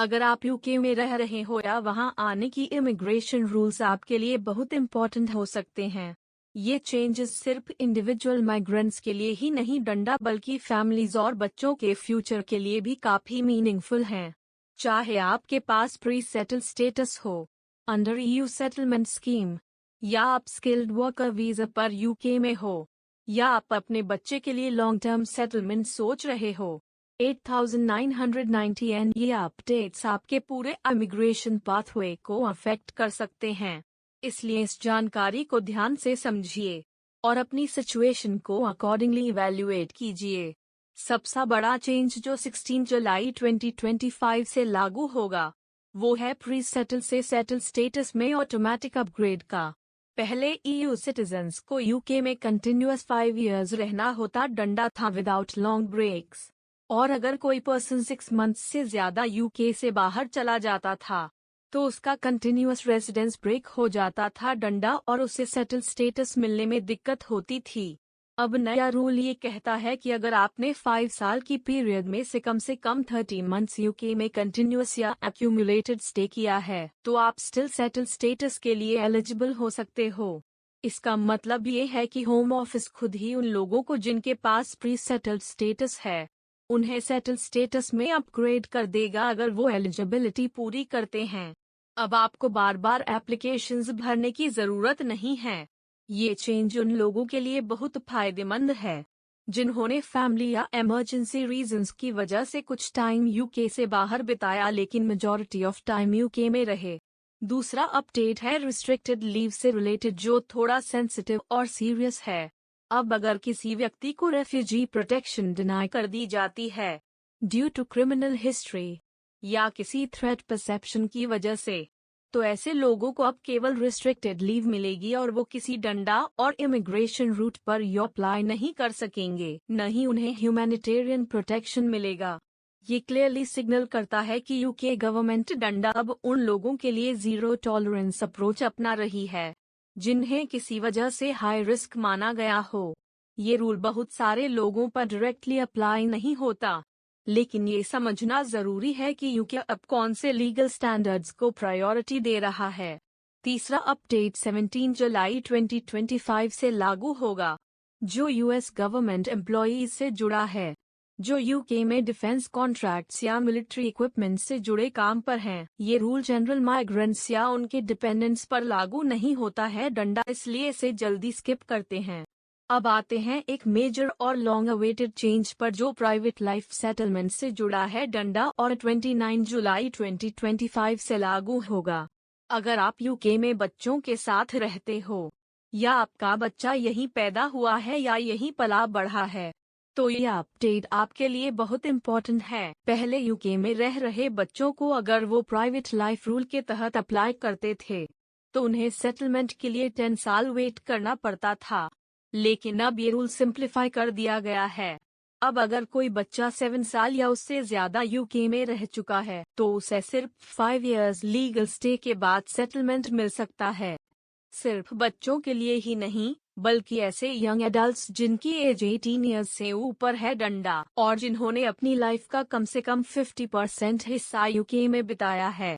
अगर आप यूके में रह रहे हो या वहां आने की इमिग्रेशन रूल्स आपके लिए बहुत इम्पोर्टेंट हो सकते हैं। ये चेंजेस सिर्फ इंडिविजुअल माइग्रेंट्स के लिए ही नहीं डंडा बल्कि फैमिलीज और बच्चों के फ्यूचर के लिए भी काफी मीनिंगफुल हैं। चाहे आपके पास प्री सेटल स्टेटस हो, अंडर ईयू सेटलमेंट स्कीम, या आप स्किल्ड वर्कर वीजा पर यूके में हो, या आप अपने बच्चे के लिए लॉन्ग टर्म सेटलमेंट सोच रहे हो, 8990 एंड ये अपडेट्स आपके पूरे इमिग्रेशन पाथवे को अफेक्ट कर सकते हैं। इसलिए इस जानकारी को ध्यान से समझिए और अपनी सिचुएशन को अकॉर्डिंगली इवैल्यूएट कीजिए। सबसे बड़ा चेंज जो 16 जुलाई 2025 से लागू होगा वो है प्री सेटल से सेटल स्टेटस में ऑटोमेटिक अपग्रेड का। पहले ईयू सिटीजन्स को यूके में कंटिन्यूअस 5 इयर्स रहना होता डंडा था विदाउट लॉन्ग ब्रेक्स, और अगर कोई पर्सन 6 मंथ्स से ज्यादा यूके से बाहर चला जाता था तो उसका कंटिन्यूअस रेजिडेंस ब्रेक हो जाता था डंडा और उसे सेटल स्टेटस मिलने में दिक्कत होती थी। अब नया रूल ये कहता है कि अगर आपने 5 साल की पीरियड में से कम 30 मंथ्स यूके में कंटिन्यूअस या एक्यूमुलेटेड स्टे किया है तो आप स्टिल सेटल स्टेटस के लिए एलिजिबल हो सकते हो। इसका मतलब ये है कि होम ऑफिस खुद ही उन लोगों को जिनके पास प्री सेटल्ड स्टेटस है उन्हें सेटल स्टेटस में अपग्रेड कर देगा अगर वो एलिजिबिलिटी पूरी करते हैं। अब आपको बार बार एप्लीकेशंस भरने की जरूरत नहीं है। ये चेंज उन लोगों के लिए बहुत फायदेमंद है जिन्होंने फैमिली या इमरजेंसी रीजंस की वजह से कुछ टाइम यूके से बाहर बिताया लेकिन मेजॉरिटी ऑफ टाइम यूके में रहे। दूसरा अपडेट है रिस्ट्रिक्टेड लीव से रिलेटेड जो थोड़ा सेंसिटिव और सीरियस है। अब अगर किसी व्यक्ति को रेफ्यूजी प्रोटेक्शन डिनाई कर दी जाती है ड्यू टू क्रिमिनल हिस्ट्री या किसी थ्रेट परसेप्शन की वजह से तो ऐसे लोगों को अब केवल रिस्ट्रिक्टेड लीव मिलेगी और वो किसी डंडा और इमिग्रेशन रूट पर अप्लाई नहीं कर सकेंगे, न ही उन्हें ह्यूमैनिटेरियन प्रोटेक्शन मिलेगा। ये क्लियरली सिग्नल करता है कि यूके गवर्नमेंट डंडा अब उन लोगों के लिए जीरो टॉलरेंस अप्रोच अपना रही है जिन्हें किसी वजह से हाई रिस्क माना गया हो। ये रूल बहुत सारे लोगों पर डायरेक्टली अप्लाई नहीं होता, लेकिन ये समझना जरूरी है कि यूके अब कौन से लीगल स्टैंडर्ड्स को प्रायोरिटी दे रहा है। तीसरा अपडेट 17 जुलाई 2025 से लागू होगा जो यूएस गवर्नमेंट एम्प्लॉयज से जुड़ा है जो यूके में डिफेंस कॉन्ट्रैक्ट्स या मिलिट्री इक्विपमेंट से जुड़े काम पर हैं। ये रूल जनरल माइग्रेंट्स या उनके डिपेंडेंट्स पर लागू नहीं होता है डंडा, इसलिए इसे जल्दी स्किप करते हैं। अब आते हैं एक मेजर और लॉन्ग अवेटेड चेंज पर जो प्राइवेट लाइफ सेटलमेंट से जुड़ा है डंडा और 29 जुलाई 2025 से लागू होगा। अगर आप यूके में बच्चों के साथ रहते हो या आपका बच्चा यहीं पैदा हुआ है या यहीं पला बढ़ा है तो ये अपडेट आपके लिए बहुत इम्पोर्टेंट है। पहले यूके में रह रहे बच्चों को अगर वो प्राइवेट लाइफ रूल के तहत अप्लाई करते थे तो उन्हें सेटलमेंट के लिए 10 साल वेट करना पड़ता था, लेकिन अब ये रूल सिंप्लीफाई कर दिया गया है। अब अगर कोई बच्चा 7 साल या उससे ज्यादा यूके में रह चुका है तो उसे सिर्फ 5 इयर्स लीगल स्टे के बाद सेटलमेंट मिल सकता है। सिर्फ बच्चों के लिए ही नहीं बल्कि ऐसे यंग एडल्ट्स जिनकी एज 18 इयर्स से ऊपर है डंडा और जिन्होंने अपनी लाइफ का कम से कम 50% हिस्सा यूके में बिताया है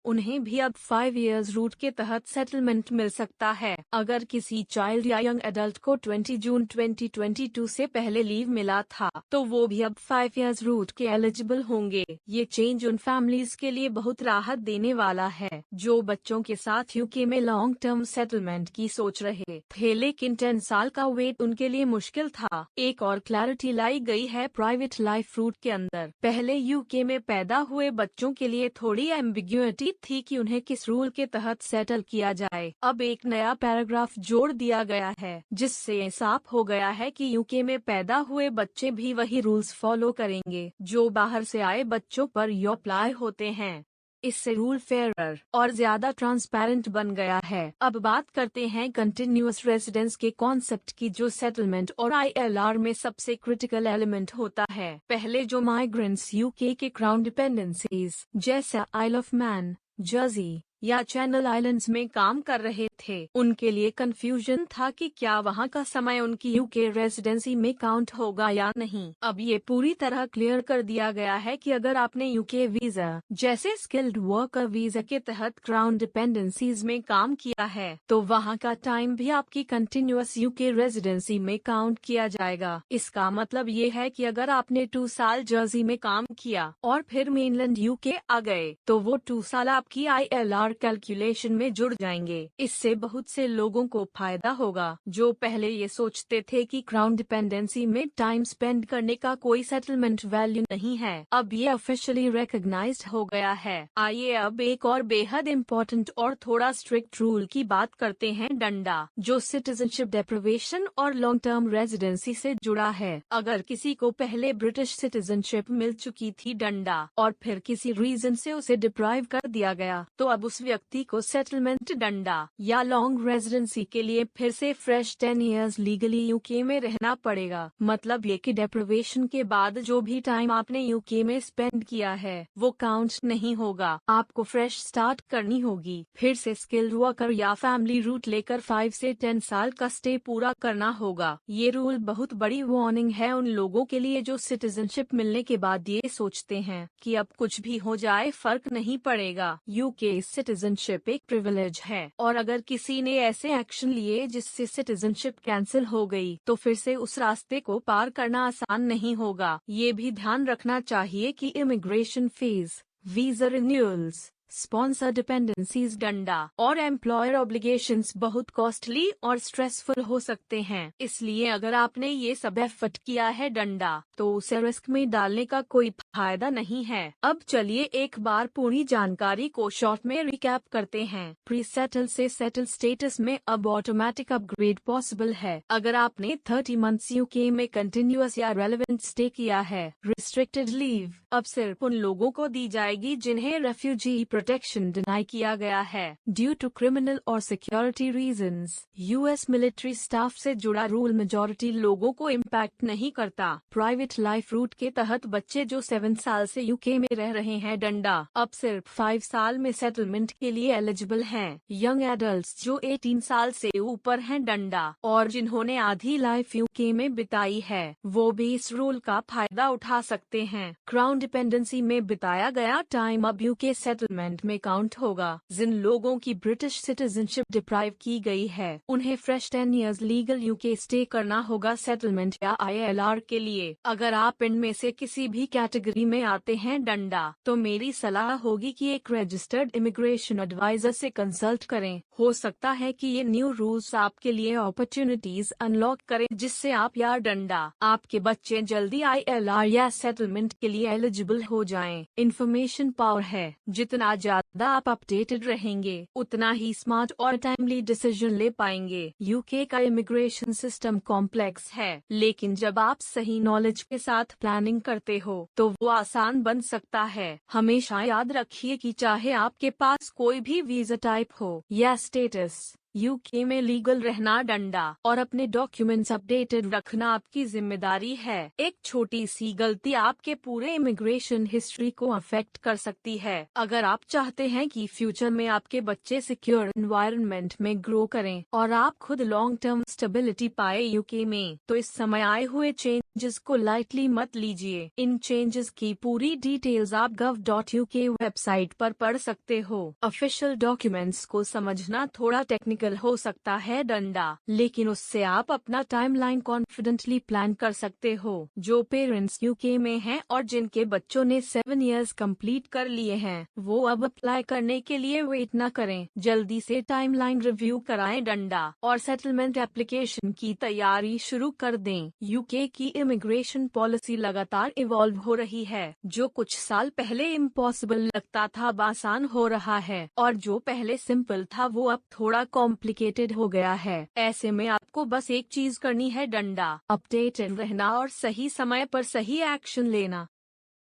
उन्हें भी अब 5 इयर्स रूट के तहत सेटलमेंट मिल सकता है। अगर किसी चाइल्ड या यंग एडल्ट को 20 जून 2022 से पहले लीव मिला था तो वो भी अब 5 इयर्स रूट के एलिजिबल होंगे। ये चेंज उन फैमिलीज के लिए बहुत राहत देने वाला है जो बच्चों के साथ यूके में लॉन्ग टर्म सेटलमेंट की सोच रहे थे लेकिन 10 साल का वेट उनके लिए मुश्किल था। एक और क्लैरिटी लाई गई है प्राइवेट लाइफ रूट के अंदर। पहले यूके में पैदा हुए बच्चों के लिए थोड़ी एम्बिग्युइटी थी कि उन्हें किस रूल के तहत सेटल किया जाए। अब एक नया पैराग्राफ जोड़ दिया गया है जिससे साफ हो गया है कि यूके में पैदा हुए बच्चे भी वही रूल्स फॉलो करेंगे जो बाहर से आए बच्चों पर अप्लाई होते हैं। इससे रूल फेयरर और ज्यादा ट्रांसपेरेंट बन गया है। अब बात करते हैं कंटिन्यूअस रेजिडेंस के कॉन्सेप्ट की जो सेटलमेंट और आईएलआर में सबसे क्रिटिकल एलिमेंट होता है। पहले जो माइग्रेंट्स यूके के क्राउन डिपेंडेंसीज जैसे आइल ऑफ मैन, जर्सी, या चैनल आइलैंड्स में काम कर रहे थे, उनके लिए कंफ्यूजन था कि क्या वहां का समय उनकी यूके रेजिडेंसी में काउंट होगा या नहीं। अब ये पूरी तरह क्लियर कर दिया गया है कि अगर आपने यूके वीजा जैसे स्किल्ड वर्कर वीजा के तहत क्राउन डिपेंडेंसीज में काम किया है, तो वहाँ का टाइम भी आपकी कंटिन्यूअस यूके रेजिडेंसी में काउंट किया जाएगा। इसका मतलब ये है कि अगर आपने 2 साल जर्सी में काम किया और फिर मेनलैंड यूके आ गए, तो वो 2 साल आपकी ILR कैलकुलेशन में जुड़ जाएंगे। इससे बहुत से लोगों को फायदा होगा जो पहले ये सोचते थे कि क्राउन डिपेंडेंसी में टाइम स्पेंड करने का कोई सेटलमेंट वैल्यू नहीं है। अब ये ऑफिशियली रिकॉग्नाइज्ड हो गया है। आइए अब एक और बेहद इम्पोर्टेंट और थोड़ा स्ट्रिक्ट रूल की बात करते हैं, डंडा, जो सिटीजनशिप डेप्रिवेशन और लॉन्ग टर्म रेजिडेंसी से जुड़ा है। अगर किसी को पहले ब्रिटिश सिटीजनशिप मिल चुकी थी, डंडा, और फिर किसी रीजन से उसे डिप्राइव कर दिया गया, तो अब उस व्यक्ति को सेटलमेंट डंडा या लॉन्ग रेजिडेंसी के लिए फिर से फ्रेश 10 इयर्स लीगली यूके में रहना पड़ेगा। मतलब ये कि डेप्रिवेशन के बाद जो भी टाइम आपने यूके में स्पेंड किया है वो काउंट नहीं होगा। आपको फ्रेश स्टार्ट करनी होगी, फिर से स्किल्ड वर्कर या फैमिली रूट लेकर 5 से 10 साल का स्टे पूरा करना होगा। ये रूल बहुत बड़ी वार्निंग है उन लोगों के लिए जो सिटीजनशिप मिलने के बाद ये सोचते हैं कि अब कुछ भी हो जाए फर्क नहीं पड़ेगा। यूके सिटीजनशिप एक प्रिविलेज है और अगर किसी ने ऐसे एक्शन लिए जिससे सिटीजनशिप कैंसिल हो गई, तो फिर से उस रास्ते को पार करना आसान नहीं होगा। ये भी ध्यान रखना चाहिए कि immigration fees, visa renewals, sponsor dependencies, डंडा और एम्प्लॉयर ऑब्लिगेशंस बहुत कॉस्टली और स्ट्रेसफुल हो सकते हैं। इसलिए अगर आपने ये सब एफर्ट किया है डंडा, तो उसे रिस्क में डालने का कोई फायदा नहीं है। अब चलिए एक बार पूरी जानकारी को शॉर्ट में रिकैप करते हैं। प्री सेटल से सेटल स्टेटस में अब ऑटोमेटिक अपग्रेड पॉसिबल है अगर आपने 30 मंथ्स यूके में कंटिन्यूअस या रेलेवेंट स्टे किया है। रिस्ट्रिक्टेड लीव अब सिर्फ उन लोगों को दी जाएगी जिन्हें रेफ्यूजी प्रोटेक्शन डिनाई किया गया है ड्यू टू क्रिमिनल और security reasons. US military staff से जुड़ा रूल मेजॉरिटी लोगों को इम्पैक्ट नहीं करता। प्राइवेट लाइफ रूट के तहत बच्चे जो 7 साल से यूके में रह रहे हैं, डंडा, अब सिर्फ 5 साल में सेटलमेंट के लिए एलिजिबल हैं। यंग एडल्ट्स जो 18 साल से ऊपर हैं, डंडा, और जिन्होंने आधी लाइफ यूके में बिताई है, वो भी इस रूल का फायदा उठा सकते हैं। क्राउन डिपेंडेंसी में बिताया गया टाइम अब यूके सेटलमेंट में काउंट होगा। जिन लोगों की ब्रिटिश सिटीजनशिप डिप्राइव की गई है, उन्हें fresh 10 years legal UK stay करना होगा सेटलमेंट या ILR के लिए। अगर आप इनमें से किसी भी कैटेगरी में आते हैं, डंडा, तो मेरी सलाह होगी कि एक रजिस्टर्ड इमिग्रेशन एडवाइजर से कंसल्ट करें। हो सकता है कि ये न्यू रूल्स आपके लिए अपॉर्चुनिटीज अनलॉक करें जिससे आप या डंडा, आपके बच्चे जल्दी ILR या सेटलमेंट के लिए एलिजिबल हो जाएं। इन्फॉर्मेशन पावर है, जितना ज्यादा आप अपडेटेड रहेंगे उतना ही स्मार्ट और टाइमली डिसीजन ले पाएंगे। यूके का इमिग्रेशन सिस्टम कॉम्प्लेक्स है, लेकिन जब आप सही नॉलेज के साथ प्लानिंग करते हो तो वो आसान बन सकता है। हमेशा याद रखिए कि चाहे आपके पास कोई भी वीजा टाइप हो या स्टेटस, यूके में लीगल रहना, डंडा, और अपने डॉक्यूमेंट्स अपडेटेड रखना आपकी जिम्मेदारी है। एक छोटी सी गलती आपके पूरे इमिग्रेशन हिस्ट्री को अफेक्ट कर सकती है। अगर आप चाहते हैं कि फ्यूचर में आपके बच्चे सिक्योर एनवायरनमेंट में ग्रो करें और आप खुद लॉन्ग टर्म स्टेबिलिटी पाए यूके में, तो इस समय आए हुए चेंजेस को लाइटली मत लीजिए। इन चेंजेस की पूरी डिटेल्स आप gov.uk वेबसाइट पर पढ़ सकते हो। ऑफिशियल डॉक्यूमेंट्स को समझना थोड़ा टेक्निकल हो सकता है, डंडा, लेकिन उससे आप अपना टाइमलाइन कॉन्फिडेंटली प्लान कर सकते हो। जो पेरेंट्स यूके में हैं और जिनके बच्चों ने 7 इयर्स कंप्लीट कर लिए हैं, वो अब अप्लाई करने के लिए वेट न करें, जल्दी से टाइमलाइन रिव्यू कराएं, डंडा, और सेटलमेंट एप्लीकेशन की तैयारी शुरू कर दें। यूके की इमिग्रेशन पॉलिसी लगातार इवॉल्व हो रही है। जो कुछ साल पहले इम्पॉसिबल लगता था अब आसान हो रहा है, और जो पहले सिंपल था वो अब थोड़ा कॉम्प्लिकेटेड हो गया है। ऐसे में आपको बस एक चीज करनी है, डंडा, अपडेटेड रहना और सही समय पर सही एक्शन लेना।